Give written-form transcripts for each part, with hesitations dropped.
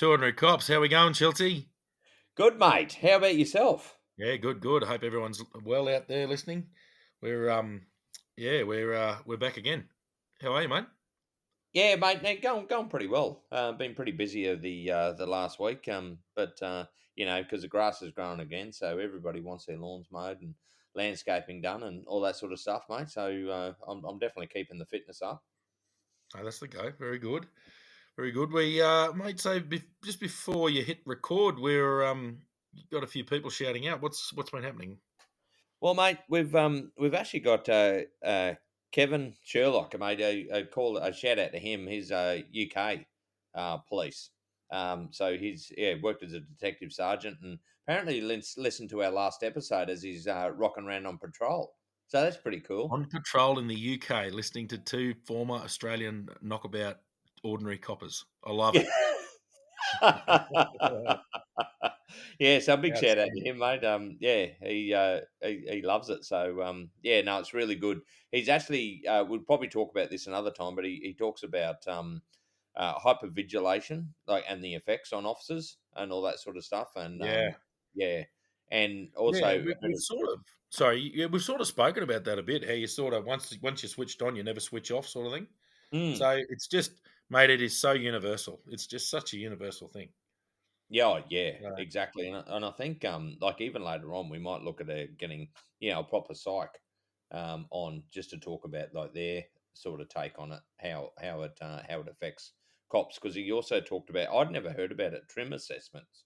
Two Ordinary Cops. How we going, Schultzy? Good, mate. How about yourself? Yeah, good, good. I hope everyone's well out there listening. We're back again. How are you, mate? Yeah, mate. Going pretty well. Been pretty busy of the last week. Because the grass is growing again, so everybody wants their lawns mowed and landscaping done and all that sort of stuff, mate. So I'm definitely keeping the fitness up. Oh, that's the go. Very good, very good. Mate. So just before you hit record, you got a few people shouting out. What's been happening? Well, mate, we've actually got Kevin Sherlock. Mate, a shout out to him. He's UK police. So he's worked as a detective sergeant, and apparently listened to our last episode as he's rocking around on patrol. So that's pretty cool. On patrol in the UK, listening to two former Australian knockabout ordinary coppers. I love it. Yeah, so a big shout out to Outstanding. him, mate. He loves it. So no, it's really good. He's actually we'll probably talk about this another time, but he talks about hypervigilation, like and the effects on officers and all that sort of stuff. And Yeah. yeah, and Yeah, also we've sort of sorry, yeah, we've sort of spoken about that a bit. How you sort of once you're switched on, you never switch off, sort of thing. mm, So it's just, mate, it is so universal. It's just such a universal thing. yeah, yeah, Right. exactly. And I think like even later on we might look at getting a proper psych on just to talk about like their sort of take on it, how it affects cops. Because he also talked about I'd never heard about it, trim assessments.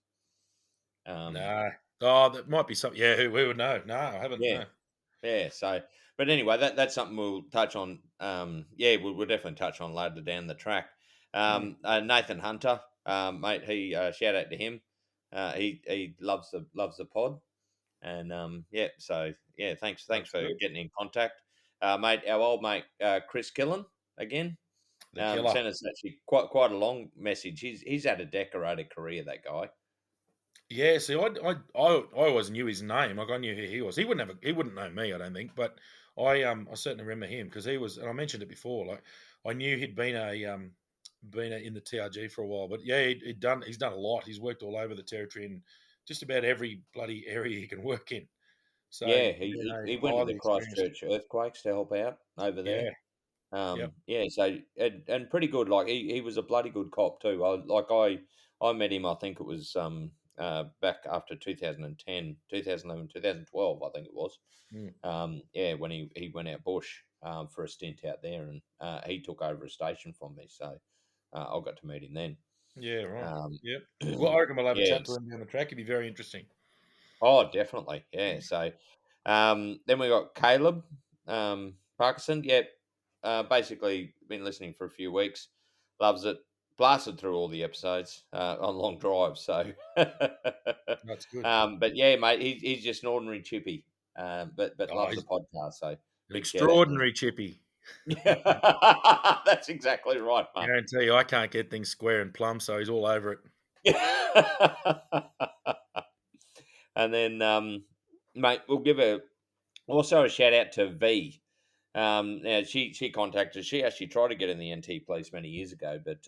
Um, No. Oh, that might be something. Yeah, who would know? No, I haven't. yeah, No. yeah. So, but anyway, that's something we'll touch on. Yeah, we'll definitely touch on later down the track. Mm. Nathan Hunter, mate, he shout out to him. He loves the pod. And so yeah, thanks That's for good. getting in contact, mate. Our old mate Chris Killen again The killer. sent us actually quite a long message. He's had a decorated career, that guy. Yeah. See, I always knew his name. Like I knew who he was. He wouldn't know me. I don't think. But I certainly remember him because he was. And I mentioned it before. Like I knew he'd been in the TRG for a while. But yeah, he's done a lot. He's worked all over the territory in just about every bloody area he can work in. So, Yeah, you he know, went to the highly experienced. Christchurch earthquakes to help out over there. Yeah, yep. Yeah, so and pretty good. Like he was a bloody good cop too. I met him. I think it was back after 2010, 2011, 2012. I think it was. Mm. Yeah, when he went out bush for a stint out there, and he took over a station from me, so I got to meet him then. Yeah, right. Um, Yep. Well, I reckon we'll have a chat to yes, him down the track. It'd be very interesting. oh, definitely, yeah. So then we got Caleb Parkinson. Yeah, basically been listening for a few weeks, loves it. Blasted through all the episodes on long drives. So, That's good. but yeah, mate, he's just an ordinary chippy, but Oh, loves the he's podcast. So an big shout out to him. extraordinary chippy. Yeah, that's exactly right, mate. Guarantee you, I can't get things square and plumb, so he's all over it. And then, mate, we'll give also a shout out to V. Now she contacted. She actually tried to get in the NT police many years ago, but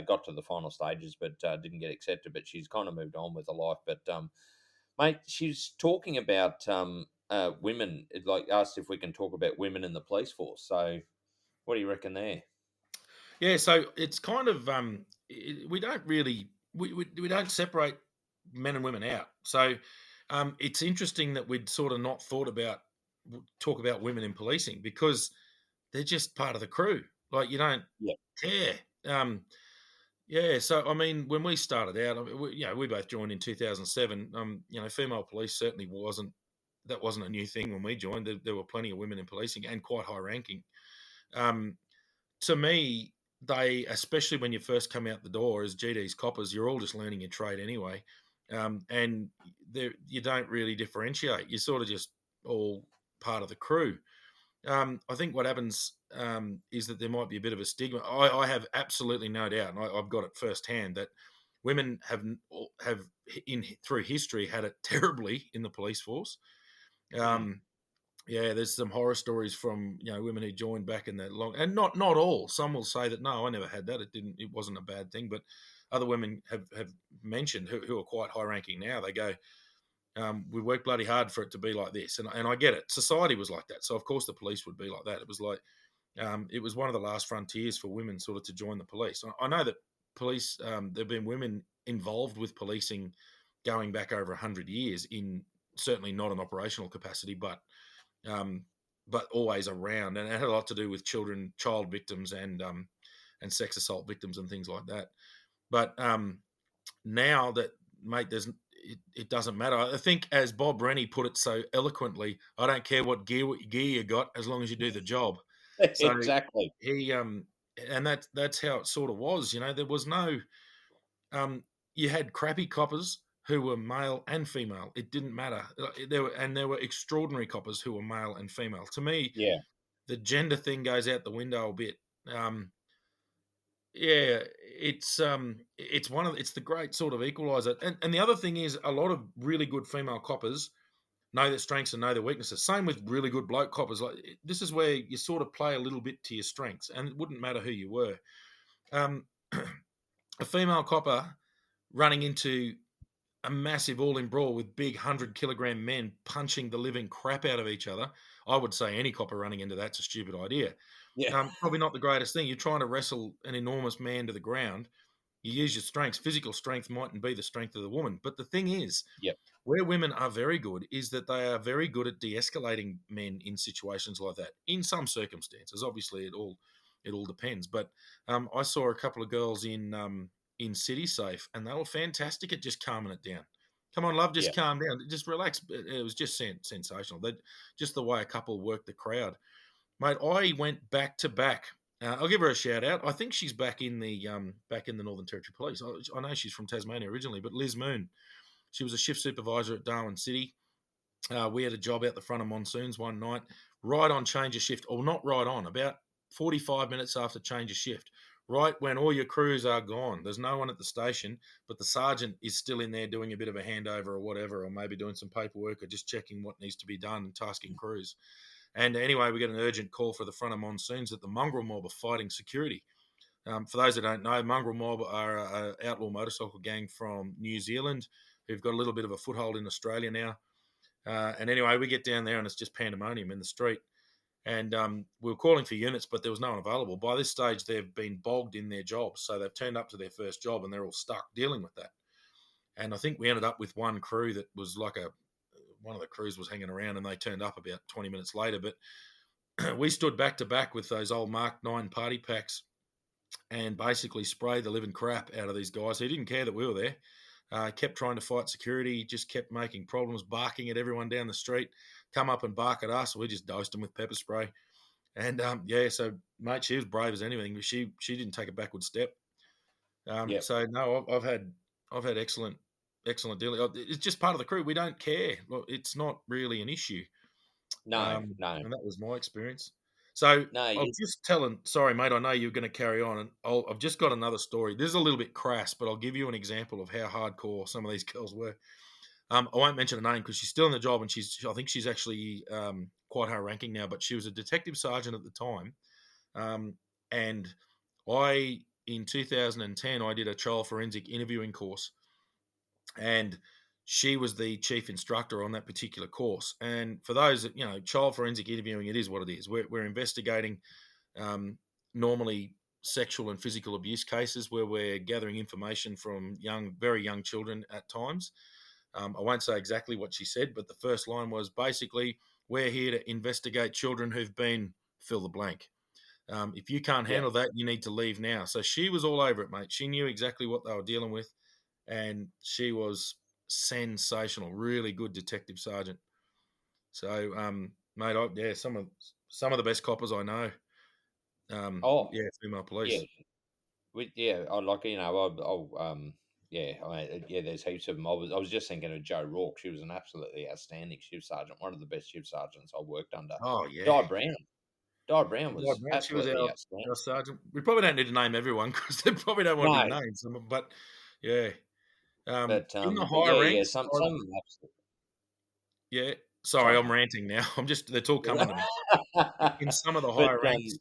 got to the final stages, but didn't get accepted. But she's kind of moved on with her life. But mate, she's talking about women. It, like asked if we can talk about women in the police force. So, what do you reckon there? Yeah, so it's kind of we don't really we don't separate men and women out. So it's interesting that we'd sort of not thought about talk about women in policing because they're just part of the crew. Like you don't Yeah, care. Um, Yeah, so I mean, when we started out, I mean, we both joined in 2007. Female police certainly wasn't a new thing when we joined. There were plenty of women in policing and quite high ranking. Um, to me, they, especially when you first come out the door as GD's coppers, you're all just learning your trade anyway, and you don't really differentiate. You're sort of just all part of the crew. I think what happens is that there might be a bit of a stigma. I have absolutely no doubt, and I've got it firsthand that women have in through history had it terribly in the police force. mm, Um, Yeah, there's some horror stories from, women who joined back in that long, and not all. Some will say that no, I never had that. It wasn't a bad thing. But other women have mentioned who are quite high ranking now. They go, we worked bloody hard for it to be like this, and I get it. Society was like that, so of course the police would be like that. It was like it was one of the last frontiers for women sort of to join the police. I know that police, there've been women involved with policing going back over 100 years in certainly not an operational capacity, um, but always around, and it had a lot to do with child victims, and sex assault victims and things like that. But now that, mate, it doesn't matter. I think, as Bob Rennie put it so eloquently, I don't care what gear you got as long as you do the job. So Exactly. he and that's how it sort of was. There was no um, you had crappy coppers who were male and female. It didn't matter. There were extraordinary coppers who were male and female. To me, Yeah, the gender thing goes out the window a bit. Yeah, it's the great sort of equalizer. And the other thing is, a lot of really good female coppers know their strengths and know their weaknesses. Same with really good bloke coppers. Like, this is where you sort of play a little bit to your strengths, and it wouldn't matter who you were. Um, a female copper running into a massive all-in brawl with big 100-kilogram men punching the living crap out of each other. I would say any copper running into that's a stupid idea. yeah, Probably not the greatest thing. You're trying to wrestle an enormous man to the ground. You use your strengths. Physical strength mightn't be the strength of the woman. But the thing is, yeah, where women are very good is that they are very good at de-escalating men in situations like that. In some circumstances, obviously, it all depends. But I saw a couple of girls in City Safe, and they were fantastic at just calming it down. Come on, love, just yeah. calm down, just relax. It was just sensational. Just the way a couple worked the crowd, mate. I went back to back. I'll give her a shout out. I think she's back in the Northern Territory Police. I know she's from Tasmania originally, but Liz Moon. She was a shift supervisor at Darwin City. We had a job out the front of Monsoons one night, right on change of shift, or not right on, about 45 minutes after change of shift, right when all your crews are gone. There's no one at the station, but the sergeant is still in there doing a bit of a handover or whatever, or maybe doing some paperwork or just checking what needs to be done and tasking crews. And anyway, we get an urgent call for the front of Monsoons that the mongrel mob are fighting security. For those that don't know, Mongrel Mob are an outlaw motorcycle gang from New Zealand who've got a little bit of a foothold in Australia now. And anyway, we get down there and it's just pandemonium in the street. And we were calling for units, but there was no one available. By this stage, they've been bogged in their jobs. So they've turned up to their first job and they're all stuck dealing with that. And I think we ended up with one crew that was like one of the crews was hanging around and they turned up about 20 minutes later. But we stood back to back with those old Mark 9 party packs and basically sprayed the living crap out of these guys. He didn't care that we were there. Kept trying to fight security, just kept making problems, barking at everyone down the street, come up and bark at us. We just dosed them with pepper spray. And yeah, so mate, she was brave as anything, but she didn't take a backward step. Yeah. So no, I've had excellent dealing. It's just part of the crew. We don't care. Well, it's not really an issue. No, no, And that was my experience. So no. I'll just telling. Sorry, mate. I know you're going to carry on, and I've just got another story. This is a little bit crass, but I'll give you an example of how hardcore some of these girls were. I won't mention her name because she's still in the job, and I think she's actually quite high ranking now. But she was a detective sergeant at the time, and in 2010 I did a child forensic interviewing course, and she was the chief instructor on that particular course. And for those that, child forensic interviewing, it is what it is. We're investigating normally sexual and physical abuse cases where we're gathering information from very young children at times. I won't say exactly what she said, but the first line was basically, we're here to investigate children who've been fill the blank. If you can't Yeah. handle that, you need to leave now. So she was all over it, mate. She knew exactly what they were dealing with, and she was sensational. Really good detective sergeant. So, mate, yeah, some of the best coppers I know. Oh, Yeah, female yeah. police. Yeah. I like yeah. Yeah. There's heaps of them. I was just thinking of Joe Rourke. She was an absolutely outstanding shift sergeant. One of the best shift sergeants I worked under. Oh yeah, Di Brown. Di Brown yeah, was man, she was absolutely our outstanding. sergeant. We probably don't need to name everyone because they probably don't want to be No, named. But yeah, in the but higher yeah, ranks, some of them yeah. Sorry, I'm ranting now. It's all coming to me. In some of the But, higher ranks,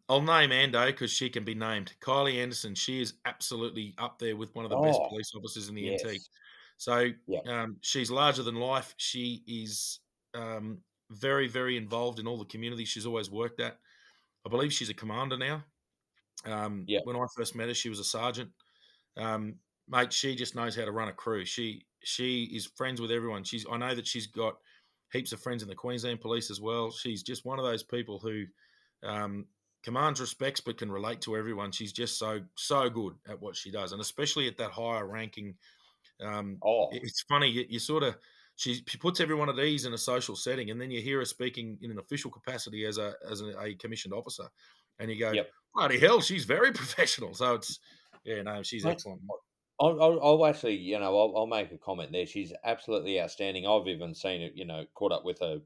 I'll name Ando because she can be named. Kylie Anderson, she is absolutely up there with one of the best oh, police officers in the NT. yes. So, Yep, she's larger than life. She is, very, very involved in all the communities she's always worked at. I believe she's a commander now. yep. When I first met her, she was a sergeant. Um, Mate, she just knows how to run a crew. She is friends with everyone. I know that she's got heaps of friends in the Queensland Police as well. She's just one of those people who um, commands respects but can relate to everyone. She's just so good at what she does, and especially at that higher ranking. Oh, It's funny you sort of she puts everyone at ease in a social setting, and then you hear her speaking in an official capacity as a commissioned officer, and you go, yep. bloody hell, she's very professional. So it's yeah, no, she's Mate, excellent. I'll actually, I'll make a comment there. She's absolutely outstanding. I've even seen it, caught up with her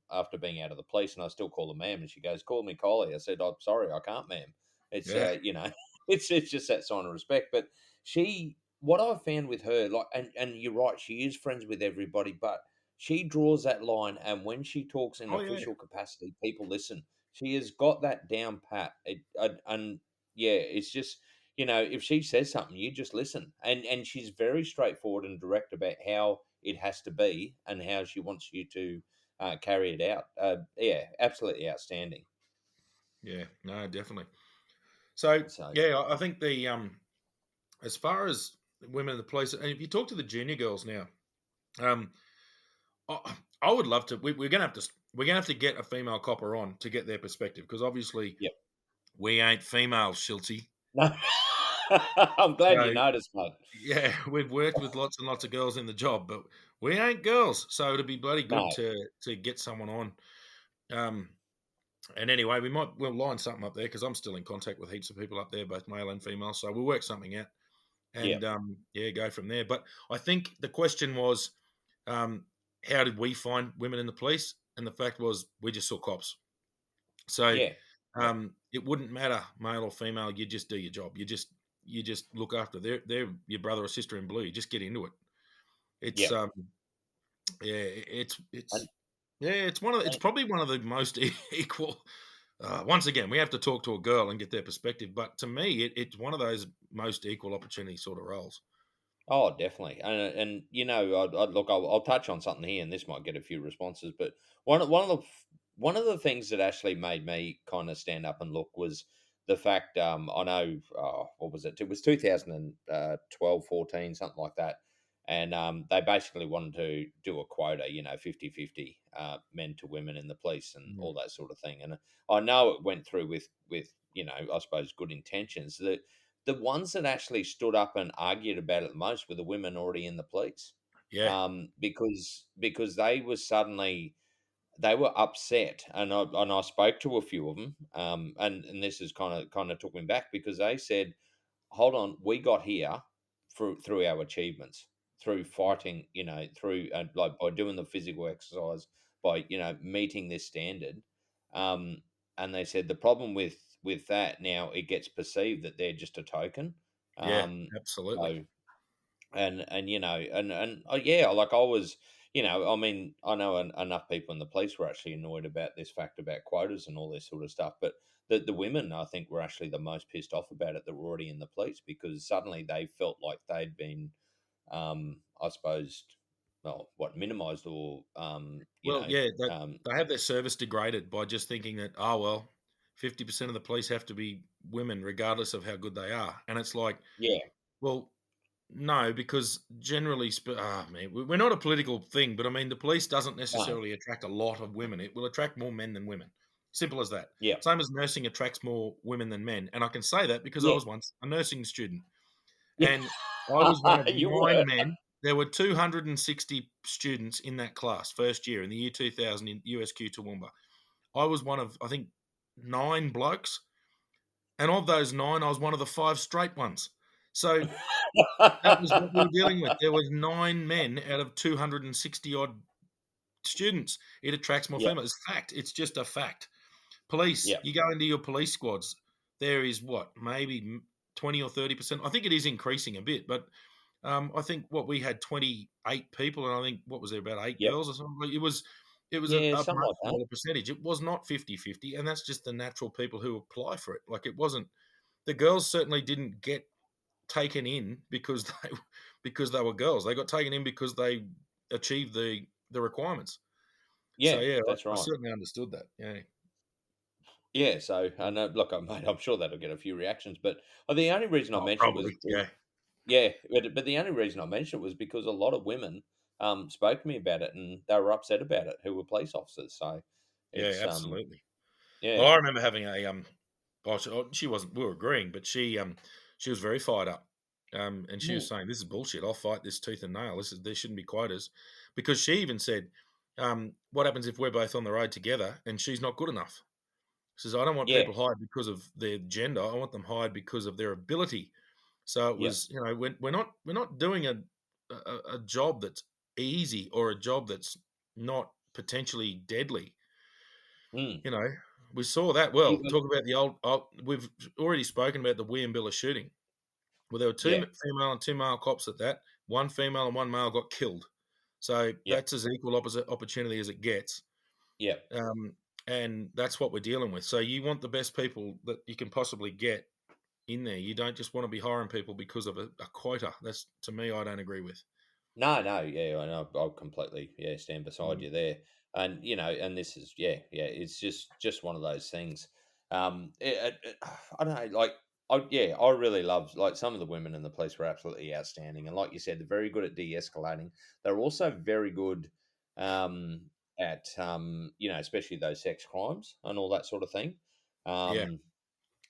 after being out of the police, and I still call her ma'am, and she goes, "Call me Kylie." I said, "I'm sorry, I can't, ma'am." It's Yeah. it's just that sign of respect. But what I found with her, like, and you're right, she is friends with everybody, but she draws that line, and when she talks in Oh yeah. official capacity, people listen. She has got that down pat. And yeah, it's just if she says something, you just listen. And she's very straightforward and direct about how it has to be and how she wants you to carry it out. Yeah, absolutely outstanding. Yeah. No, definitely. So So, yeah, I think the as far as women in the police, and if you talk to the junior girls now, um, I would love to. We're gonna have to. We're gonna have to get a female copper on to get their perspective because obviously yep. we ain't female, Schultzy. No, I'm glad So you noticed, mate. yeah, we've worked with lots and lots of girls in the job, but we ain't girls. So it'd be bloody good No, to get someone on. Um, and anyway, we'll line something up there because I'm still in contact with heaps of people up there, both male and female. So we'll work something out yeah, and yeah, go from there. But I think the question was, um, how did we find women in the police? And the fact was, we just saw cops. So yeah, yeah, it wouldn't matter male or female. You just do your job. You just look after. They're your brother or sister in blue. You just get into it. It's yeah. yeah, And, it's and probably one of the most equal. Once again, we have to talk to a girl and get their perspective. But to me, it's one of those most equal opportunity sort of roles. Oh, definitely, and look, I'll touch on something here, and this might get a few responses. But one of the things that actually made me kind of stand up and look was the fact, I know, what was it? It was 2012, 14, something like that, and they basically wanted to do a quota, 50-50, men to women in the police and Mm. all that sort of thing. And I know it went through with I suppose good intentions. The ones that actually stood up and argued about it the most were the women already in the police, Yeah, because they were upset, and I spoke to a few of them, and this is kind of took me back because they said, "Hold on, we got here through our achievements, through fighting, through like by doing the physical exercise, by meeting this standard." Um, and they said the problem with that now it gets perceived that they're just a token. yeah, Um, absolutely. so yeah, like I was, I mean, I know enough people in the police were actually annoyed about this fact about quotas and all this sort of stuff, but the women I think were actually the most pissed off about it that were already in the police because suddenly they felt like they'd been, I suppose, well, what minimized or Well, yeah, they have their service degraded by just thinking that, oh well, 50% of the police have to be women, regardless of how good they are, and it's like, yeah, well, no, because generally, man, we're not a political thing, but I mean, the police doesn't no, necessarily attract a lot of women. It will attract more men than women. Simple as that. yeah, Same as nursing attracts more women than men, and I can say that because I yeah, was once a nursing student. yeah, And I was one of you 9 were, men. There were 260 students in that class, first year in the year 2000 in USQ Toowoomba. I was one of, I think, 9 blokes, and of those 9, I was one of the 5 straight ones. So, that was what we were dealing with. There was 9 men out of 260 odd students. It attracts more yeah, females. It's fact. It's just a fact. Police, yeah, you go into your police squads, there is what, maybe 20 or 30%. I think it is increasing a bit, but I think what we had 28 people, and I think what was there about 8 yep, girls or something. Like, it was. It was Yeah, a something much like that. smaller percentage. It was not 50-50, and that's just the natural people who apply for it. Like, it wasn't the girls certainly didn't get taken in because they were girls. They got taken in because they achieved the requirements. So, Yeah, yeah, that's I right. certainly understood that. Yeah. Yeah, so I know. Look, mate, I'm sure that'll get a few reactions, but the only reason I Oh, mentioned was, probably. Yeah. yeah, but the only reason I mentioned it was because a lot of women spoke to me about it, and they were upset about it, who were police officers. So Yeah, it's absolutely. yeah, Well, I remember having a she wasn't. We were agreeing, but she was very fired up, and she was mm, saying, "This is bullshit. I'll fight this tooth and nail. There shouldn't be quotas," because she even said, "What happens if we're both on the road together and she's not good enough?" She says, "I don't want yeah, people hired because of their gender. I want them hired because of their ability." So it yeah, was, we're not doing a job that's easy or a job that's not potentially deadly. mm, You know, we saw that yeah, well. Talk about the old we've already spoken about the William shooting. Well, there were two yeah, female and two male cops at that. One female and one male got killed. So yeah, that's as equal opposite opportunity as it gets. yeah. Um, and that's what we're dealing with. So you want the best people that you can possibly get in there. You don't just want to be hiring people because of a quota. That's, to me, I don't agree with. No, no, yeah, I know. I'll completely, yeah, stand beside Mm. you there. And and this is, yeah, it's just one of those things. I don't know, like, I really love, like, some of the women in the police were absolutely outstanding, and like you said, they're very good at de-escalating. They're also very good at especially those sex crimes and all that sort of thing. Yeah,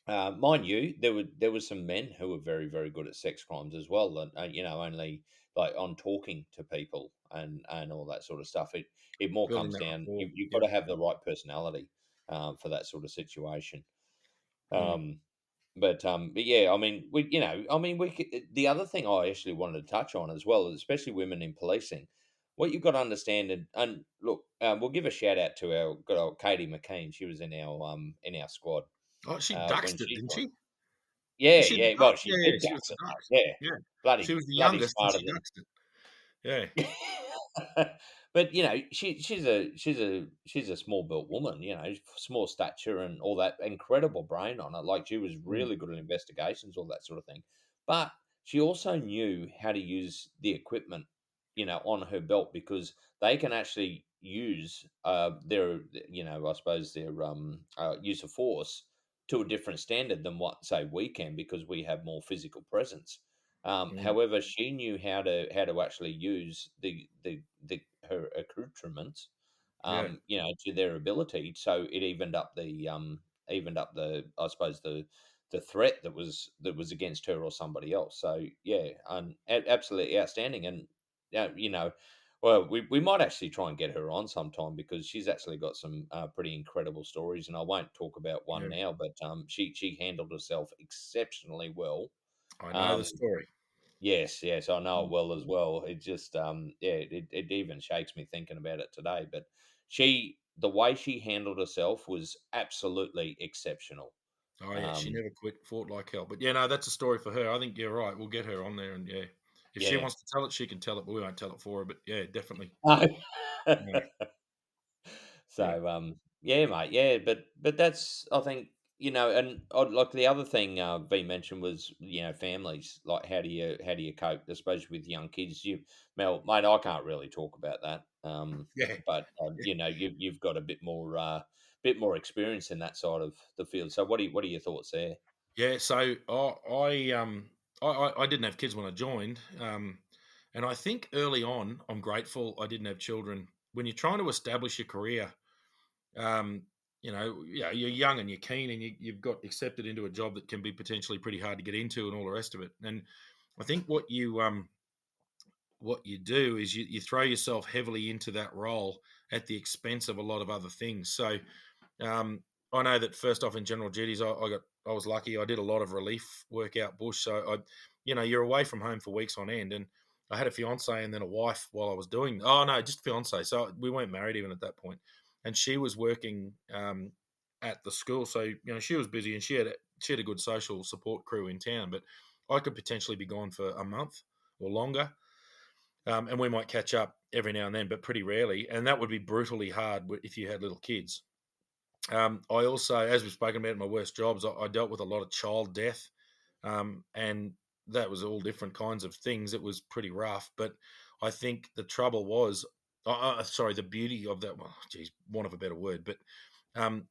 Um, mind you, there was some men who were very, very good at sex crimes as well, and only like on talking to people and all that sort of stuff. It more building comes that down. rapport. You've got Yep. to have the right personality for that sort of situation. Mm. Um, but yeah, I mean, the other thing I actually wanted to touch on as well, especially women in policing. What you've got to understand, and look, we'll give a shout out to our good old Katie McKean. She was in our squad Oh, she when duxed it, she didn't joined. she? Yeah, Was she the yeah. Well, duck? she Yeah, did yeah, she was ducks the it, mate. ducks. Yeah, Yeah. She bloody, was the bloody youngest and smarter she than. duxed it. Yeah. But she's a small built woman. Small stature and all that. Incredible brain on her. Like, she was Mm. really good at investigations, all that sort of thing. But she also knew how to use the equipment, on her belt, because they can actually use their, I suppose their use of force to a different standard than what, say, we can, because we have more physical presence. Mm. However, she knew how to actually use the her accoutrements, Yeah. to their ability. So it evened up the, I suppose, the threat that was against her or somebody else. So yeah, and absolutely outstanding. And well, we might actually try and get her on sometime, because she's actually got some pretty incredible stories. And I won't talk about one Yeah. now, but she handled herself exceptionally well. I know the Um, story. Yes, yes, I know it Mm. well as well. It just, yeah, it even shakes me thinking about it today. But the way she handled herself was absolutely exceptional. Oh, yeah, she Um, never quit, fought like hell. But, yeah, no, that's a story for her. I think you're right. We'll get her on there and, yeah. If she yeah. wants to tell it, she can tell it, but we won't tell it for her. But, yeah, definitely. Yeah. Yeah. So, yeah, mate, yeah, but that's, I think, and like the other thing V mentioned was, families. Like, how do you cope, especially with young kids? Mel, mate, I can't really talk about that. Yeah. But you've got a bit more experience in that side of the field. So what are your thoughts there? Yeah, so I didn't have kids when I joined, and I think early on I'm grateful I didn't have children. When you're trying to establish your career, um, yeah, you're young and you're keen, and you've got accepted into a job that can be potentially pretty hard to get into, and all the rest of it. And I think what you do is you throw yourself heavily into that role at the expense of a lot of other things. So um, I know that first off in general duties, I was lucky. I did a lot of relief work out bush. So you're away from home for weeks on end, and I had a fiance and then a wife while I was doing. Oh no, just fiance. So we weren't married even at that point, and she was working at the school. So she was busy and she had a good social support crew in town, but I could potentially be gone for a month or longer, and we might catch up every now and then, but pretty rarely, and that would be brutally hard if you had little kids. I also, as we've spoken about in my worst jobs, I dealt with a lot of child death, and that was all different kinds of things. It was pretty rough, but I think the trouble was, sorry, the beauty of that. Well, geez, want of a better word, but um,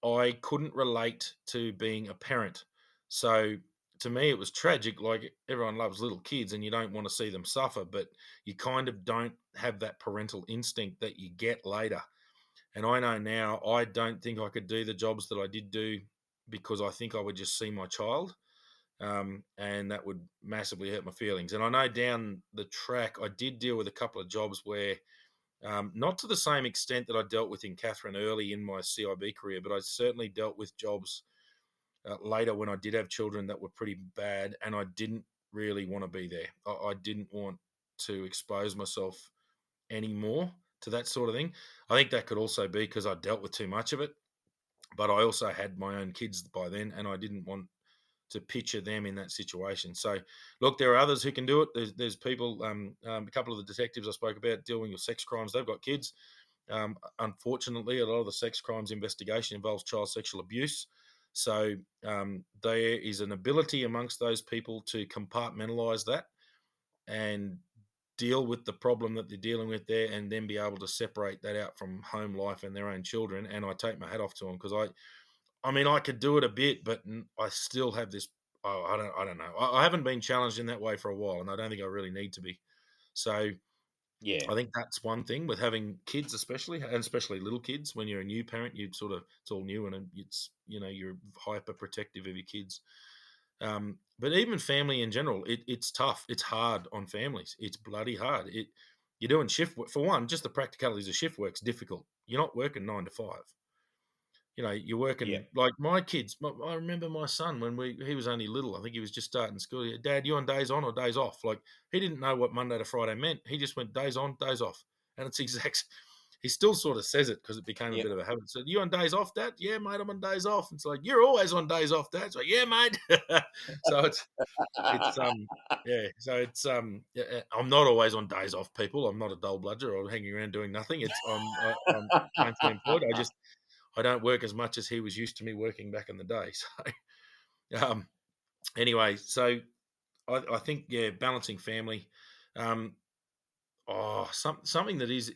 I couldn't relate to being a parent. So to me, it was tragic. Like everyone loves little kids and you don't want to see them suffer, but you kind of don't have that parental instinct that you get later. And I know now I don't think I could do the jobs that I did do because I think I would just see my child. And that would massively hurt my feelings. And I know down the track, I did deal with a couple of jobs where not to the same extent that I dealt with in Catherine early in my CIB career, but I certainly dealt with jobs later when I did have children that were pretty bad, and I didn't really want to be there. I didn't want to expose myself anymore to that sort of thing. I think that could also be because I dealt with too much of it, but I also had my own kids by then, and I didn't want to picture them in that situation. So, look, there are others who can do it. There's people, a couple of the detectives I spoke about dealing with sex crimes. They've got kids. Unfortunately, a lot of the sex crimes investigation involves child sexual abuse. So there is an ability amongst those people to compartmentalize that and deal with the problem that they're dealing with there, and then be able to separate that out from home life and their own children. And I take my hat off to them because I mean, I could do it a bit, but I still have this. Oh, I don't know. I haven't been challenged in that way for a while, and I don't think I really need to be. So Yeah, I think that's one thing with having kids, especially, and especially little kids. When you're a new parent, you sort of it's all new, and it's you're hyper protective of your kids. But even family in general, it's tough. It's hard on families. It's bloody hard. You're doing shift work for one. Just the practicalities of shift work's difficult. You're not working 9 to 5. You're yeah, working like my kids. I remember my son when he was only little. I think he was just starting school. Dad, you on days on or days off? Like he didn't know what Monday to Friday meant. He just went days on, days off, and it's exact. He still sort of says it because it became a yeah. bit of a habit. So you on days off, Dad? Yeah, mate, I'm on days off. It's like you're always on days off, Dad. It's like yeah, mate. So it's yeah. So yeah, I'm not always on days off, people. I'm not a dull bludger or hanging around doing nothing. I'm gainfully employed. I don't work as much as he was used to me working back in the day. So, anyway, so I think yeah, balancing family. Um, something that is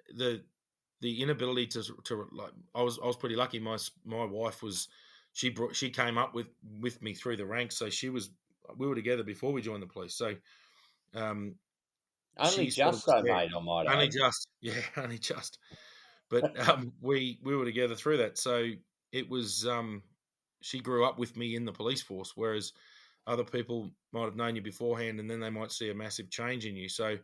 the inability to like. I was pretty lucky. My wife was she came up with me through the ranks. So we were together before we joined the police. So um, Only she sort of just was so, there. mate, I might Only add. just, yeah, only just. But we were together through that. So it was she grew up with me in the police force, whereas other people might have known you beforehand, and then they might see a massive change in you. So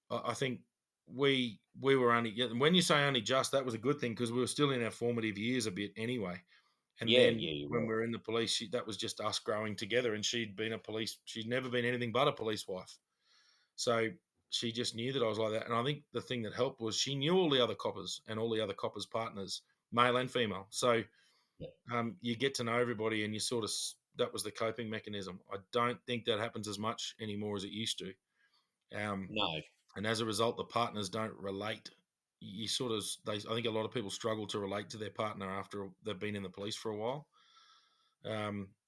I think we were only when you say only just, that was a good thing because we were still in our formative years a bit anyway. And Yeah, then yeah, you when we were. were in the police, that was just us growing together. And she'd never been anything but a police wife. So she just knew that I was like that. And I think the thing that helped was she knew all the other coppers and all the other coppers' partners, male and female. So Yeah. you get to know everybody, and you sort of that was the coping mechanism. I don't think that happens as much anymore as it used to. Um, No, and as a result, the partners don't relate. You sort of, I think a lot of people struggle to relate to their partner after they've been in the police for a while.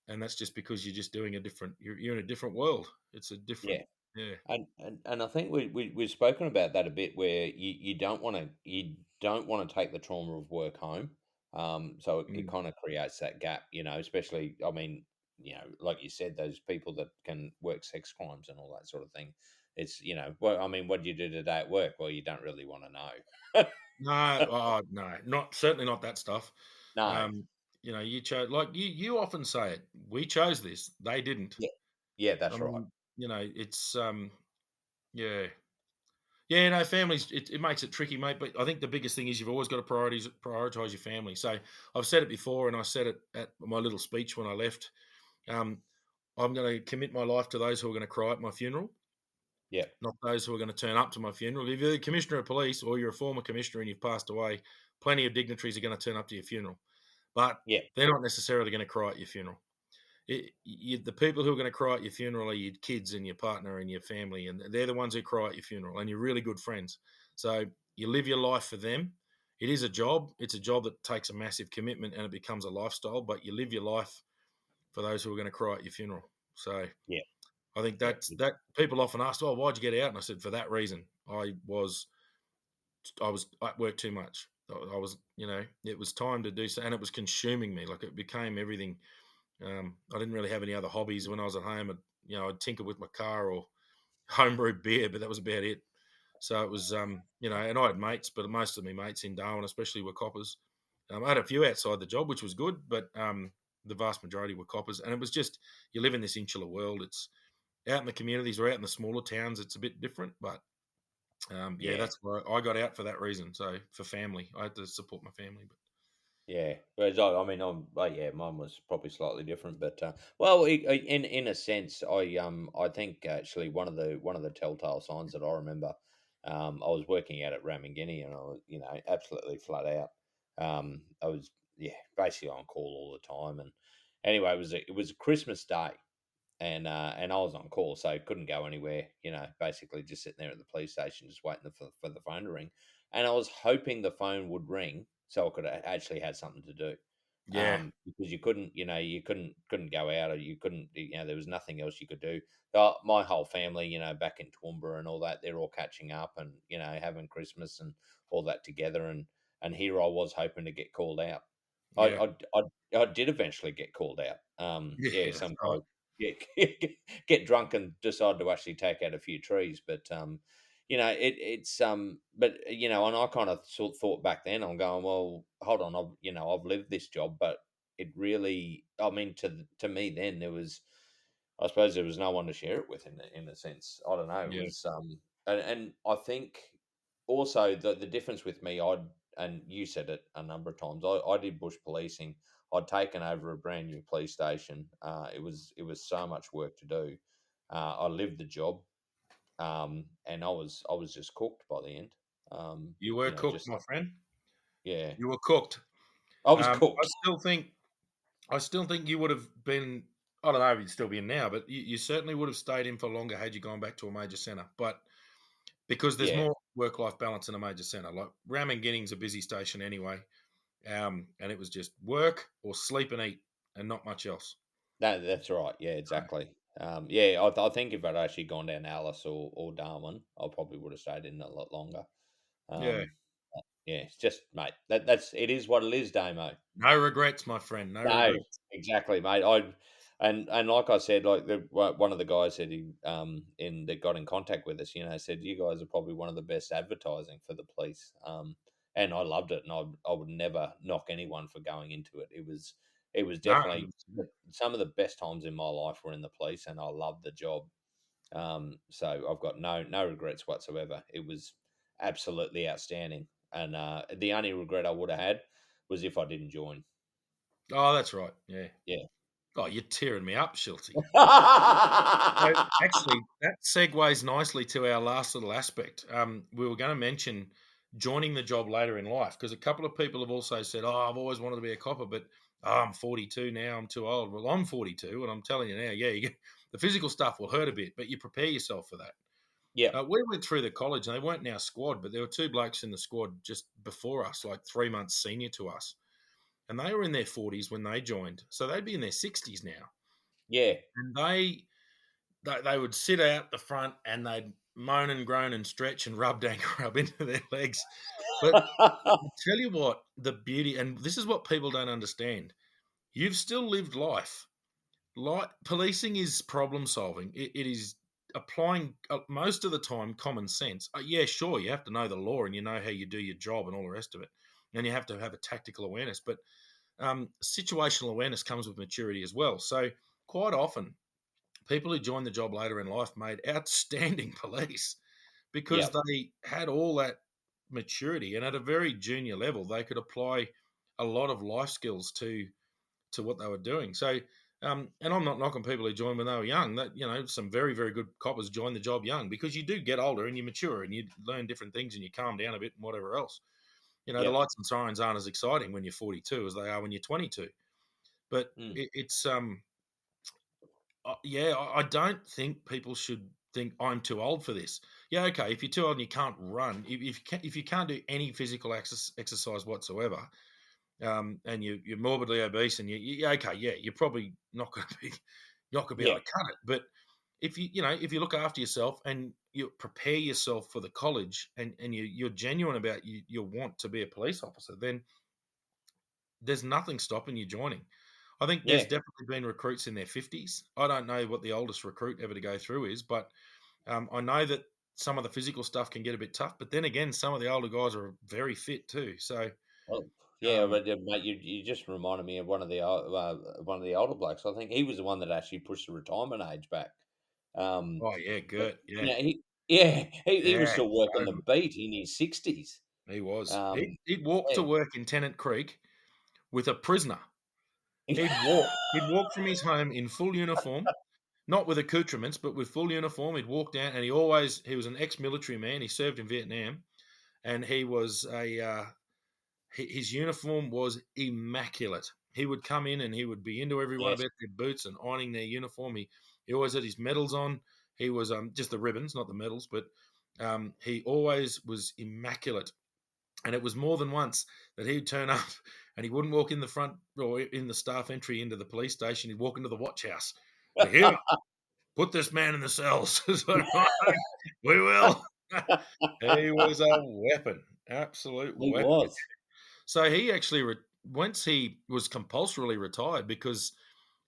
And that's just because you're just doing you're in a different world. It's a different, yeah. yeah. And I think we've spoken about that a bit where you don't want to take the trauma of work home. So it Mm. kind of creates that gap, especially I mean, like you said, those people that can work sex crimes and all that sort of thing. It's, well, I mean, what do you do today at work? Well, you don't really want to know. No, oh, no, not certainly not that stuff. No. Um, you chose like you often say it. We chose this. They didn't. Yeah. Yeah, I that's right. mean, it's yeah. Yeah, no, families it makes it tricky, mate. But I think the biggest thing is you've always got to prioritize your family. So I've said it before, and I said it at my little speech when I left. Um, I'm going to commit my life to those who are going to cry at my funeral, Yeah. not those who are going to turn up to my funeral. If you're the commissioner of police or you're a former commissioner and you've passed away, plenty of dignitaries are going to turn up to your funeral, but Yeah. they're not necessarily going to cry at your funeral. the people who are going to cry at your funeral are your kids and your partner and your family, and they're the ones who cry at your funeral, and you're really good friends. So you live your life for them. It is a job. It's a job that takes a massive commitment, and it becomes a lifestyle. But you live your life for those who are going to cry at your funeral. So Yeah, I think yeah, that people often ask, "Oh, why'd you get out?" And I said, "For that reason. I was at work too much. I was, it was time to do so, and it was consuming me. Like it became everything. I didn't really have any other hobbies when I was at home. I'd tinker with my car or homebrew beer, but that was about it. So it was, and I had mates, but most of my mates in Darwin, especially, were coppers. I had a few outside the job, which was good, but the vast majority were coppers. And it was just, you live in this insular world. It's out in the communities or out in the smaller towns, it's a bit different. But yeah, yeah. that's why I got out for that reason. So for family, I had to support my family. But Yeah, whereas I mean, well, yeah, mine was probably slightly different, but well, in a sense, I think actually one of the telltale signs that I remember, I was working out at Ramangini and I was, absolutely flat out. I was, yeah, basically on call all the time, and anyway, it was a Christmas Day, and I was on call, so couldn't go anywhere. Basically just sitting there at the police station, just waiting for the phone to ring. And I was hoping the phone would ring so I could actually had something to do. yeah, Because you couldn't go out, or you couldn't, there was nothing else you could do. My whole family, back in Toowoomba and all that, they're all catching up and having Christmas and all that together. And here I was hoping to get called out. I yeah, I I, I did eventually get called out. Yeah, yeah, that's some right. guy get drunk and decide to actually take out a few trees. But but and I kind of thought back then, I'm going, well, hold on, I've lived this job, but it really, I mean, to me then there was, I suppose there was no one to share it with in a sense. I don't know. It Yeah, was and I think also the difference with me, and you said it a number of times. I did bush policing. I'd taken over a brand new police station. It was so much work to do. I lived the job, and I was just cooked by the end. you were cooked, Just my friend. yeah, You were cooked. I was Um, I cooked. still think I still think you would have been. I don't know if you'd still be in now, but you certainly would have stayed in for longer had you gone back to a major centre. But because there's Yeah, more work-life balance in a major centre, like Raminginning's a busy station anyway, and it was just work or sleep and eat, and not much else. that's right. Yeah, So, exactly. Yeah, I think if I'd actually gone down Alice or Darwin, I probably would have stayed in a lot longer. yeah, Um, yeah, it's just, mate. That's it is what it is, Damo. no regrets, my friend. No No, regrets. exactly, mate. And like I said, like one of the guys said, he in that got in contact with us, said you guys are probably one of the best advertising for the police. And I loved it, and I would never knock anyone for going into it. It was No, definitely some of the best times in my life were in the police, and I loved the job. So I've got no regrets whatsoever. It was absolutely outstanding, and the only regret I would have had was if I didn't join. oh, that's right. Yeah. Yeah. Oh, you're tearing me up, Schultzy. So, actually, that segues nicely to our last little aspect. We were going to mention joining the job later in life because a couple of people have also said, "Oh, I've always wanted to be a copper, but I'm 42 now. I'm too old." Well, I'm 42, and I'm telling you now, yeah, the physical stuff will hurt a bit, but you prepare yourself for that. Yep, We went through the college, and they weren't in our squad, but there were two blokes in the squad just before us, like 3 months senior to us, and they were in their 40s when they joined, so they'd be in their 60s now, yeah. and they would sit out the front and they'd moan and groan and stretch and rub dank rub into their legs. But I tell you what, the beauty, and this is what people don't understand. You've still lived life. Like policing is problem solving. It is applying most of the time common sense. Yeah, sure, you have to know the law and you know how you do your job and all the rest of it, and you have to have a tactical awareness. But situational awareness comes with maturity as well. So quite often people who joined the job later in life made outstanding police because Yep, they had all that maturity and at a very junior level they could apply a lot of life skills to what they were doing. So and I'm not knocking people who joined when they were young. That some very very good coppers join the job young because you do get older and you mature and you learn different things and you calm down a bit and whatever else. The yep. lights and sirens aren't as exciting when you're 42 as they are when you're 22. But Mm, it's yeah, I don't think people should think I'm too old for this. Yeah, okay, if you're too old and you can't run, if you can't do any physical exercise whatsoever, and you're morbidly obese, and yeah, okay, yeah, you're probably not going to be not going to be able Yeah. to cut it. But if you look after yourself and you prepare yourself for the college, and you're genuine about your want to be a police officer, then there's nothing stopping you joining. I think there's Yeah. definitely been recruits in their 50s. I don't know what the oldest recruit ever to go through is, but I know that some of the physical stuff can get a bit tough. But then again, some of the older guys are very fit too. So, Oh, yeah, um, but, mate, you just reminded me of one of the older blokes. I think he was the one that actually pushed the retirement age back. Um, oh yeah, but, Gert, yeah, you know, he was yeah, still working so the good. beat in his 60s. He was. Um, He'd walk to yeah. work in Tennant Creek with a prisoner. He'd walk. He'd walk from his home in full uniform, not with accoutrements, but with full uniform. He'd walk down, and he was an ex-military man. He served in Vietnam, and he was his uniform was immaculate. He would come in and he would be into everyone Yes. about their boots and ironing their uniform. He always had his medals on. He was just the ribbons, not the medals, but he always was immaculate. And it was more than once that he'd turn up and he wouldn't walk in the front or in the staff entry into the police station. He'd walk into the watch house. Here, put this man in the cells. So, right, we will. He was a weapon, absolute He weapon. was. So he actually, once he was compulsorily retired because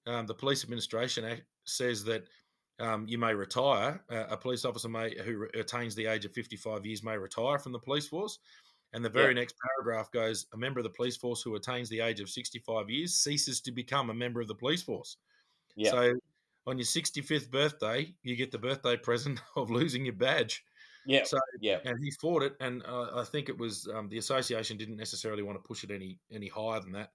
the police administration act says that you may retire. A police officer who attains the age of 55 years may retire from the police force. And the very Yep. next paragraph goes, a member of the police force who attains the age of 65 years ceases to become a member of the police force. Yep. So on your 65th birthday, you get the birthday present of losing your badge. Yep. So, Yep. and he fought it, and I think it was the association didn't necessarily want to push it any higher than that.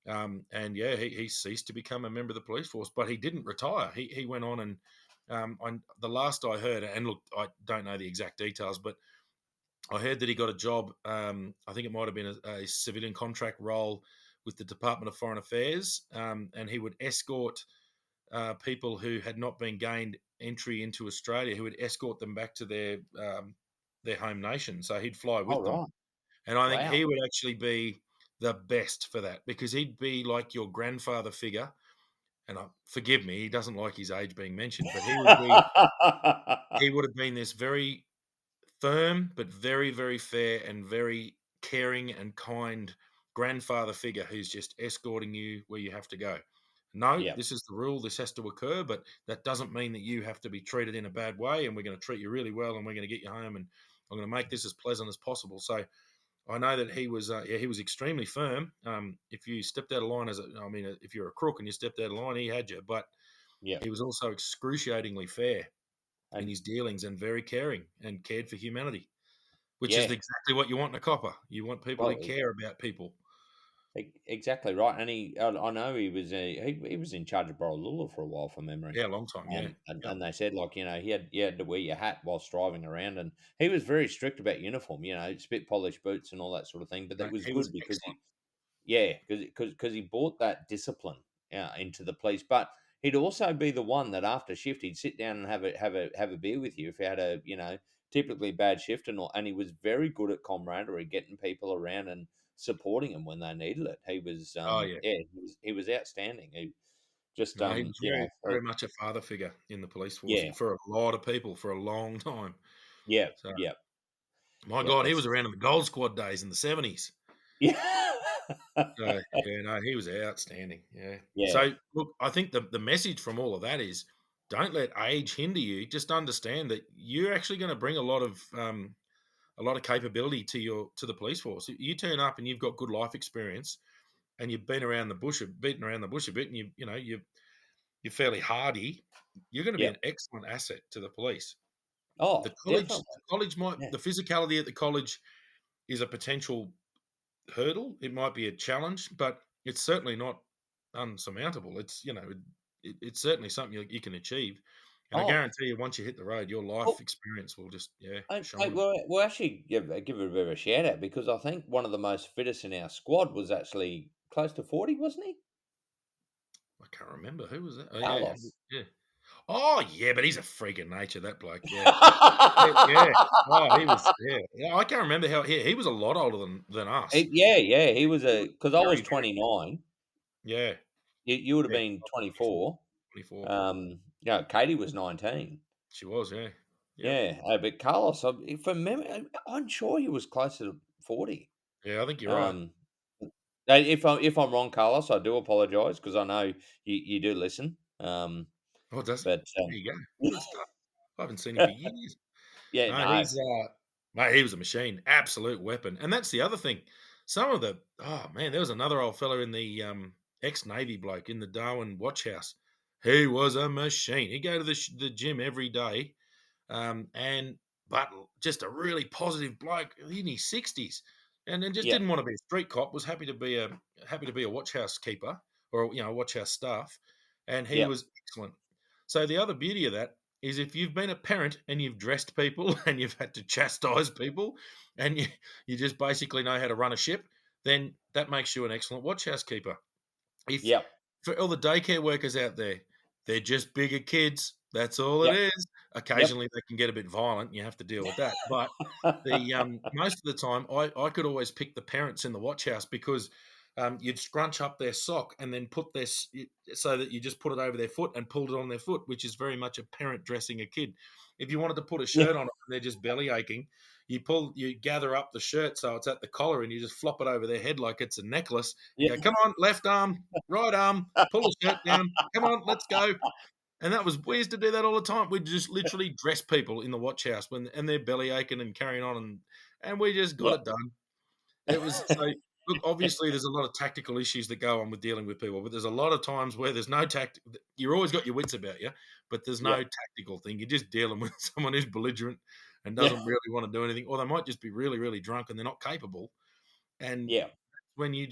And yeah, he ceased to become a member of the police force, but he didn't retire. He went on and the last I heard, and look, I don't know the exact details, but I heard that he got a job. I think it might have been a civilian contract role with the Department of Foreign Affairs, and he would escort people who had not been gained entry into Australia, who would escort them back to their home nation. So he'd fly All with them, right. and I think Wow. he would actually be the best for that because he'd be like your grandfather figure. And forgive me, he doesn't like his age being mentioned, but he would have been this very firm, but very, very fair and very caring and kind grandfather figure who's just escorting you where you have to go. No, Yep. this is the rule. This has to occur, but that doesn't mean that you have to be treated in a bad way. And we're going to treat you really well, and we're going to get you home, and I'm going to make this as pleasant as possible. So I know that he was extremely firm. If you stepped out of line if you're a crook and you stepped out of line, he had you. But Yep. he was also excruciatingly fair in And his dealings and very caring and cared for humanity, which is yeah. exactly what you want in a copper. You want people who Well, care about people. exactly right. And I know he was in charge of Borroloola for a while from memory. Yeah, long time. Yeah, And yeah. they said, like, he had to wear your hat whilst driving around, and he was very strict about uniform. Spit polished boots and all that sort of thing. But No, that was he was good because excellent. he brought that discipline into the police. But he'd also be the one that after shift he'd sit down and have a beer with you if you had a typically bad shift and all. And he was very good at camaraderie, getting people around and supporting them when they needed it. He was Oh yeah. he was outstanding. He just No, he was very, very much a father figure in the police force yeah, for a lot of people for a long time. yeah, So, yeah, my yeah. God, he It's was around in the Gold Squad days in the 70s. yeah, So, yeah, no, he was outstanding. Yeah. yeah, So, look, I think the message from all of that is don't let age hinder you. Just understand that you're actually going to bring a lot of capability to the police force. You turn up and you've got good life experience, and you've been around the bush, beaten around the bush a bit, and you're fairly hardy. You're going to be yeah. an excellent asset to the police. Oh, definitely. The college might Yeah. the physicality at the college is a potential hurdle. It might be a challenge, but it's certainly not unsurmountable. It's certainly something you can achieve. And I Oh, guarantee you, once you hit the road, your life well, experience will just mate, shine. we'll actually give it a bit of a shout out because I think one of the most fittest in our squad was actually close to 40, wasn't he? I can't remember who was that. Oh yeah, Carlos. yeah. Oh, yeah, but he's a freak of nature, that bloke, yeah. Yeah, yeah. Oh, he was yeah, I can't remember how he was a lot older than us. Yeah, yeah, he was He was because I was very, very 29. yeah, You would have yeah, been I was 24, 24. 24. Katie was 19. She was, yeah. Yep. Yeah, but Carlos, from memory, I'm sure he was closer to 40. Yeah, I think you're right. Um, if I'm wrong, Carlos, I do apologise because I know you do listen. Oh, does he? But There you go. Good stuff. I haven't seen him for years. yeah, No, no, mate, he was a machine, absolute weapon. And that's the other thing. Some of the oh man, there was another old fella in the ex-Navy bloke in the Darwin watch house. He was a machine. He'd go to the gym every day, and but just a really positive bloke in his 60s, and then just yeah, didn't want to be a street cop. Was happy to be a watch house keeper or watch house staff, and he yeah, was excellent. So the other beauty of that is if you've been a parent and you've dressed people and you've had to chastise people, and you just basically know how to run a ship, then that makes you an excellent watch house keeper. If yeah, for all the daycare workers out there, they're just bigger kids. That's all it yeah, is. yep, Occasionally, they can get a bit violent, and you have to deal with that. But the most of the time, I could always pick the parents in the watch house because you'd scrunch up their sock and then put so that you just put it over their foot and pulled it on their foot, which is very much a parent dressing a kid. If you wanted to put a yeah, shirt on and they're just belly aching, you gather up the shirt so it's at the collar and you just flop it over their head like it's a necklace and yeah. go, come on, left arm, right arm, pull the shirt down, come on, let's go. And we used to do that all the time. We'd just literally dress people in the watch house and they're belly aching and carrying on, and we just got Yeah. it done. It was so look. Obviously, there's a lot of tactical issues that go on with dealing with people, but there's a lot of times where there's no tact. You're always got your wits about you, but there's Yeah, no tactical thing. You're just dealing with someone who's belligerent and yeah, doesn't really want to do anything, or they might just be really, really drunk and they're not capable. And yeah, when you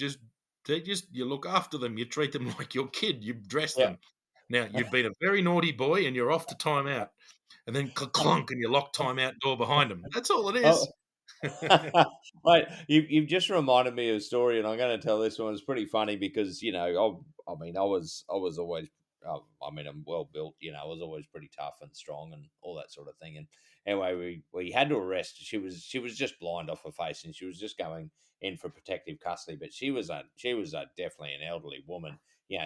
look after them, you treat them like your kid, you dress yeah. them. Now you've been a very naughty boy and you're off to timeout, and then clunk and you lock timeout door behind them. That's all it Oh, is. Right, you've just reminded me of a story, and I'm going to tell this one. It's pretty funny because I mean, I was always, I mean, I'm well built. I was always pretty tough and strong and all that sort of thing. And anyway, we had to arrest. She was just blind off her face, and she was just going in for protective custody. But she was a definitely an elderly woman.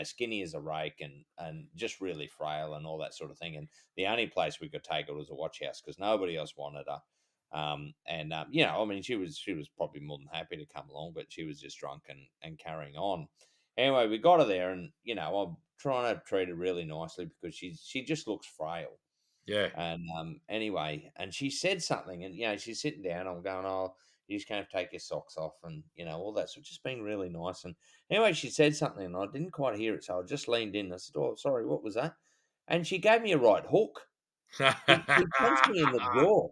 Skinny as a rake and just really frail and all that sort of thing. And the only place we could take her was a watch house because nobody else wanted her. I mean, she was probably more than happy to come along, but she was just drunk and carrying on. Anyway, we got her there, and I'm trying to treat her really nicely because she just looks frail. Yeah. And anyway, and she said something, and she's sitting down. I'm going, oh, you just going to take your socks off, and all that. So just being really nice. And anyway, she said something, and I didn't quite hear it, so I just leaned in. I said, oh, sorry, what was that? And she gave me a right hook. She punched me in the jaw.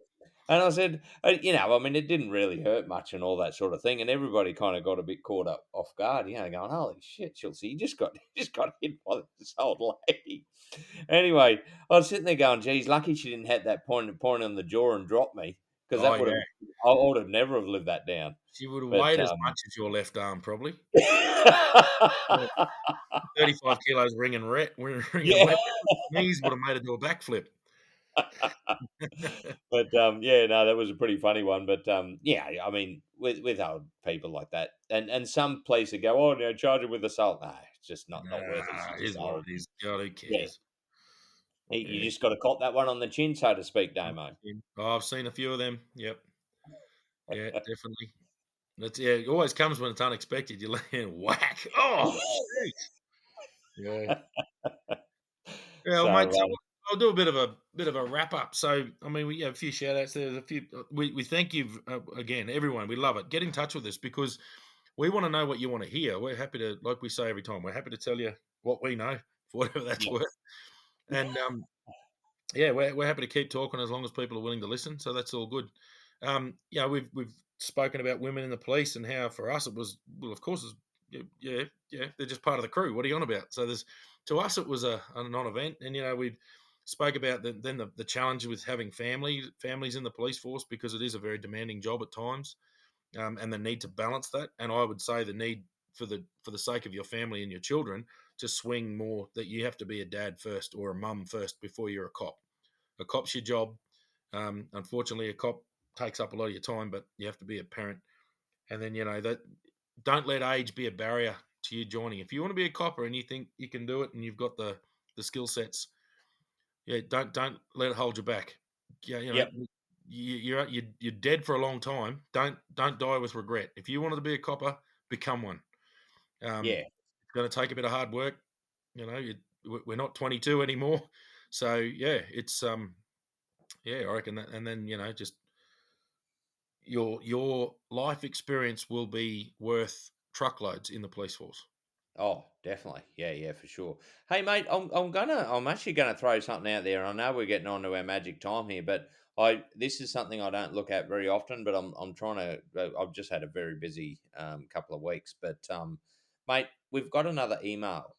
And I said, I mean, it didn't really hurt much and all that sort of thing. And everybody kind of got a bit caught up off guard, going, holy shit, Chelsea, you just got you just got hit by this old lady. Anyway, I was sitting there going, geez, lucky she didn't hit that point on the jaw and drop me because Oh, that would yeah. have I would have never have lived that down. She would have But weighed as much as your left arm, probably. Yeah, 35 kilos ringing yeah. left. Knees would have made her do a backflip. But yeah, no, that was a pretty funny one. But yeah, I mean, with old people like that, and some places go, oh, no, charge it with assault. Nah, it's just not worth it. Nah, She's it just is what old. it is. God, who Yeah, cares? you Yeah. just got to cop that one on the chin, so to speak, Damo. Oh, I've seen a few of them. Yep. Yeah, definitely. It always comes when it's unexpected. You land whack. Oh, shit. Yeah. Yeah, well, So mate, so I'll do a bit of a wrap up. So, I mean, we have a few shout outs. There's a few. We thank you again, everyone. We love it. Get in touch with us because we want to know what you want to hear. We're happy to, like we say every time, we're happy to tell you what we know for whatever that's yeah, worth. And yeah, we're happy to keep talking as long as people are willing to listen. So that's all good. We've spoken about women in the police and how for us it was well, of course, yeah, they're just part of the crew. What are you on about? So there's to us it was a non-event, and we spoke about the challenge with having families in the police force because it is a very demanding job at times, and the need to balance that. And I would say the need for the sake of your family and your children to swing more that you have to be a dad first or a mum first before you're a cop. A cop's your job. Unfortunately, a cop takes up a lot of your time, but you have to be a parent. And then that don't let age be a barrier to you joining. If you want to be a copper and you think you can do it and you've got the skill sets, yeah, don't let it hold you back. Yeah, Yep. you're dead for a long time. Don't die with regret. If you wanted to be a copper, become one. Yeah. It's going to take a bit of hard work. We're not 22 anymore, so yeah, it's yeah, I reckon that, and then just your life experience will be worth truckloads in the police force. Oh, definitely. Yeah, yeah, for sure. Hey, mate, I'm actually gonna throw something out there. I know we're getting on to our magic time here, but this is something I don't look at very often. But I'm trying to. I've just had a very busy couple of weeks, but mate, we've got another email.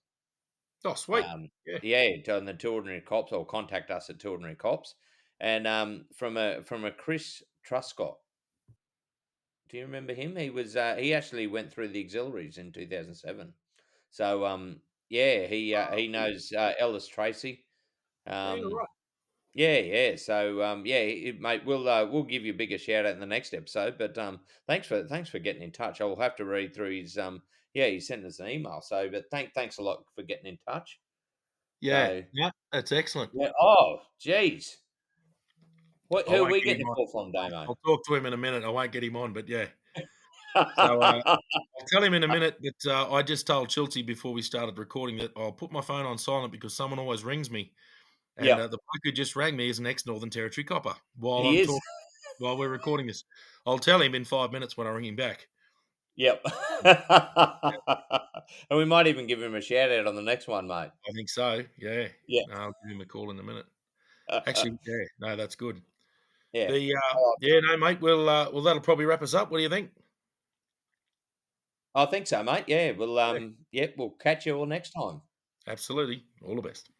Oh, sweet. Um, Yeah. yeah, on the Two Ordinary Cops, or contact us at Two Ordinary Cops, and from a Chris Truscott. Do you remember him? He actually went through the auxiliaries in 2007. So yeah, he Oh, knows Ellis Tracy. yeah, Um, right. yeah, yeah. So yeah, mate, we'll give you a bigger shout out in the next episode. But thanks for getting in touch. I'll have to read through his yeah, he sent us an email. So but thanks a lot for getting in touch. Yeah, So yeah, that's excellent. yeah. Oh, geez. I Who are won't we get him getting a on. call from, Damo? I'll talk to him in a minute. I won't get him on, but yeah. So I'll tell him in a minute that I just told Schultzy before we started recording that I'll put my phone on silent because someone always rings me, and Yep, the bloke who just rang me is an ex-Northern Territory copper. he is. While we're recording this, I'll tell him in 5 minutes when I ring him back. Yep. And we might even give him a shout out on the next one, mate. I think so. Yeah, Yeah. no, I'll give him a call in a minute. Actually, yeah, no, that's good. Yeah. Yeah, no, mate. Well, that'll probably wrap us up. What do you think? I think so, mate. Yeah, Yeah, we'll catch you all next time. absolutely. All the best.